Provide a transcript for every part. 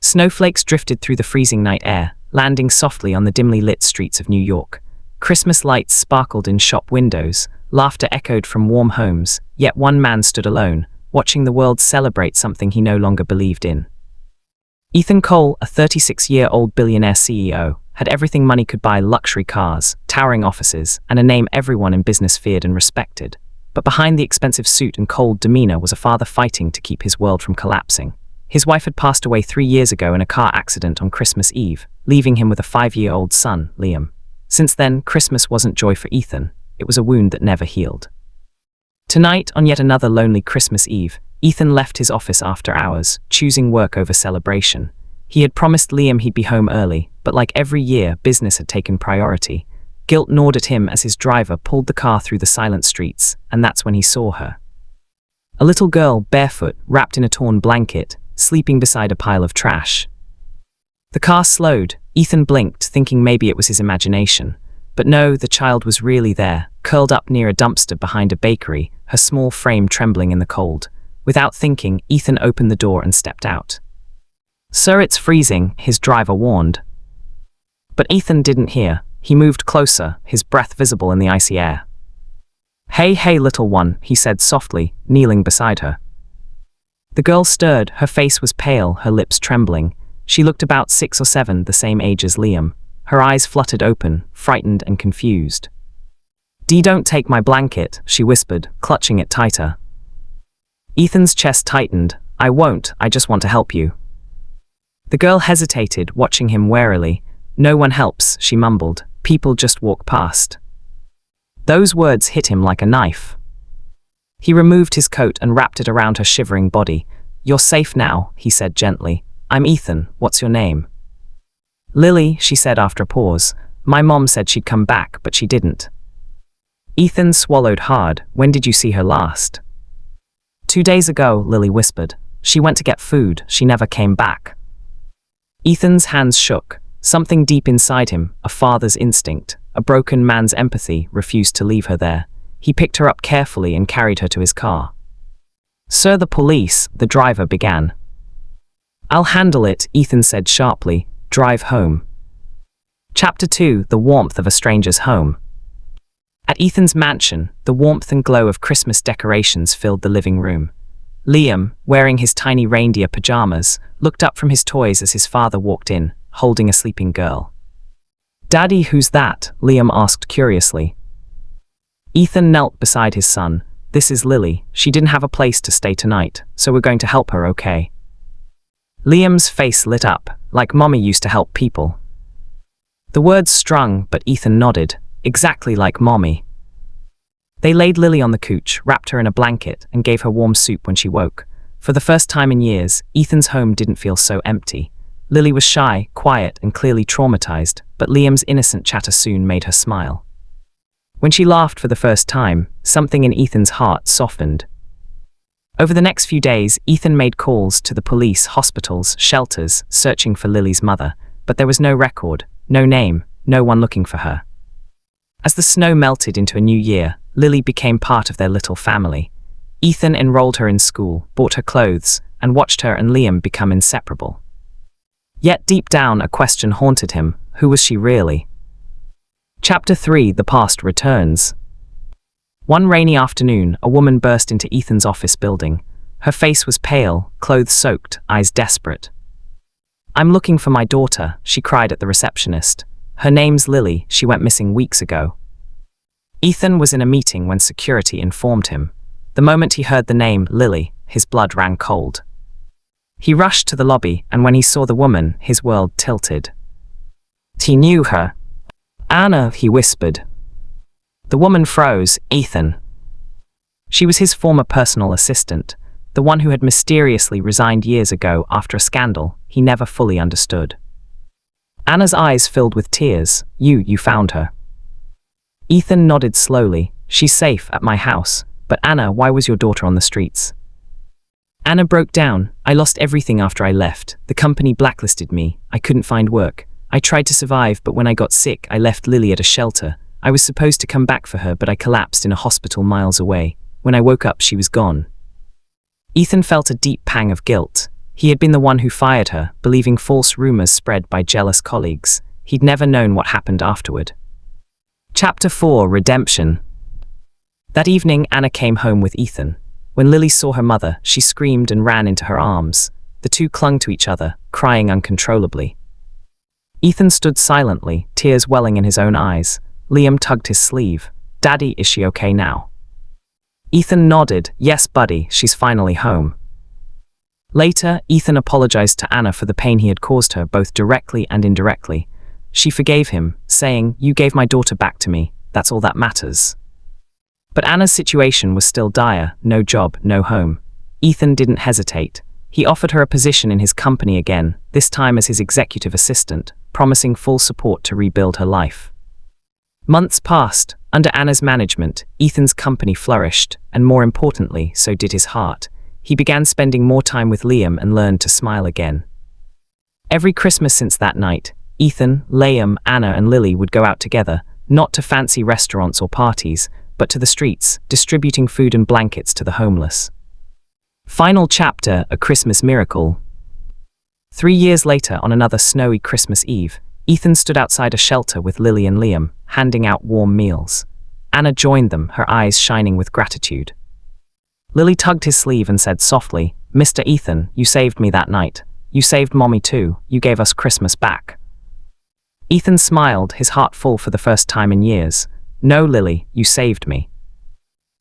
Snowflakes drifted through the freezing night air, landing softly on the dimly lit streets of New York. Christmas lights sparkled in shop windows, laughter echoed from warm homes, yet one man stood alone, watching the world celebrate something he no longer believed in. Ethan Cole, a 36-year-old billionaire CEO, had everything money could buy: luxury cars, towering offices, and a name everyone in business feared and respected. But behind the expensive suit and cold demeanor was a father fighting to keep his world from collapsing. His wife had passed away 3 years ago in a car accident on Christmas Eve, leaving him with a 5-year-old son, Liam. Since then, Christmas wasn't joy for Ethan. It was a wound that never healed. Tonight, on yet another lonely Christmas Eve, Ethan left his office after hours, choosing work over celebration. He had promised Liam he'd be home early, but like every year, business had taken priority. Guilt gnawed at him as his driver pulled the car through the silent streets, and that's when he saw her. A little girl, barefoot, wrapped in a torn blanket, sleeping beside a pile of trash. The car slowed. Ethan blinked, thinking maybe it was his imagination. But no, the child was really there, curled up near a dumpster behind a bakery, her small frame trembling in the cold. Without thinking, Ethan opened the door and stepped out. "Sir, it's freezing," his driver warned. But Ethan didn't hear. He moved closer, his breath visible in the icy air. Hey, little one," he said softly, kneeling beside her. The girl stirred. Her face was pale, her lips trembling. She looked about 6 or 7, the same age as Liam. Her eyes fluttered open, frightened and confused. Don't take my blanket," she whispered, clutching it tighter. Ethan's chest tightened. "I won't, I just want to help you." The girl hesitated, watching him warily. "No one helps," she mumbled. "People just walk past." Those words hit him like a knife. He removed his coat and wrapped it around her shivering body. "You're safe now," he said gently. "I'm Ethan. What's your name?" "Lily," she said after a pause. "My mom said she'd come back, but she didn't." Ethan swallowed hard. "When did you see her last?" 2 days ago," Lily whispered. "She went to get food. She never came back." Ethan's hands shook. Something deep inside him, a father's instinct, a broken man's empathy, refused to leave her there. He picked her up carefully and carried her to his car. "Sir, the police," the driver began. "I'll handle it," Ethan said sharply. "Drive home." Chapter 2: The warmth of a stranger's home. At Ethan's mansion, the warmth and glow of Christmas decorations filled the living room. Liam, wearing his tiny reindeer pajamas, looked up from his toys as his father walked in, holding a sleeping girl. "Daddy, who's that?" Liam asked curiously. Ethan knelt beside his son. "This is Lily. She didn't have a place to stay tonight, so we're going to help her, okay?" Liam's face lit up, like Mommy used to help people. The words strung, but Ethan nodded. Exactly like Mommy. They laid Lily on the couch, wrapped her in a blanket, and gave her warm soup when she woke. For the first time in years, Ethan's home didn't feel so empty. Lily was shy, quiet, and clearly traumatized, but Liam's innocent chatter soon made her smile. When she laughed for the first time, something in Ethan's heart softened. Over the next few days, Ethan made calls to the police, hospitals, shelters, searching for Lily's mother, but there was no record, no name, no one looking for her. As the snow melted into a new year, Lily became part of their little family. Ethan enrolled her in school, bought her clothes, and watched her and Liam become inseparable. Yet deep down, a question haunted him. Who was she really? Chapter 3: The Past Returns. One rainy afternoon, a woman burst into Ethan's office building. Her face was pale, clothes soaked, eyes desperate. "I'm looking for my daughter," she cried at the receptionist. "Her name's Lily. She went missing weeks ago." Ethan was in a meeting when security informed him. The moment he heard the name, Lily, his blood ran cold. He rushed to the lobby, and when he saw the woman, his world tilted. He knew her. "Anna," he whispered. The woman froze. "Ethan." She was his former personal assistant, the one who had mysteriously resigned years ago after a scandal he never fully understood. Anna's eyes filled with tears. You found her." Ethan nodded slowly. "She's safe at my house. But Anna, why was your daughter on the streets?" "Anna broke down. I lost everything after I left. The company blacklisted me. I couldn't find work. I tried to survive, but when I got sick, I left Lily at a shelter. I was supposed to come back for her, but I collapsed in a hospital miles away. When I woke up, she was gone." Ethan felt a deep pang of guilt. He had been the one who fired her, believing false rumors spread by jealous colleagues. He'd never known what happened afterward. Chapter 4: Redemption. That evening, Anna came home with Ethan. When Lily saw her mother, she screamed and ran into her arms. The two clung to each other, crying uncontrollably. Ethan stood silently, tears welling in his own eyes. Liam tugged his sleeve. "Daddy, is she okay now?" Ethan nodded. "Yes, buddy, she's finally home." Later, Ethan apologized to Anna for the pain he had caused her, both directly and indirectly. She forgave him, saying, "You gave my daughter back to me. That's all that matters." But Anna's situation was still dire: no job, no home. Ethan didn't hesitate. He offered her a position in his company again, this time as his executive assistant, promising full support to rebuild her life. Months passed. Under Anna's management, Ethan's company flourished, and more importantly, so did his heart. He began spending more time with Liam and learned to smile again. Every Christmas since that night, Ethan, Liam, Anna, and Lily would go out together, not to fancy restaurants or parties, but to the streets, distributing food and blankets to the homeless. Final chapter: A Christmas Miracle. 3 years later, on another snowy Christmas Eve, Ethan stood outside a shelter with Lily and Liam, handing out warm meals. Anna joined them, her eyes shining with gratitude. Lily tugged his sleeve and said softly, "Mr. Ethan, you saved me that night. You saved Mommy too. You gave us Christmas back." Ethan smiled, his heart full for the first time in years. "No, Lily, you saved me."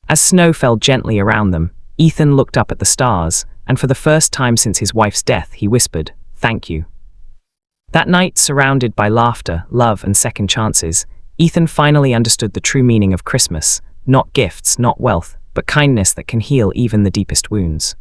As snow fell gently around them, Ethan looked up at the stars, and for the first time since his wife's death, he whispered, "Thank you." That night, surrounded by laughter, love, and second chances, Ethan finally understood the true meaning of Christmas: not gifts, not wealth, but kindness that can heal even the deepest wounds.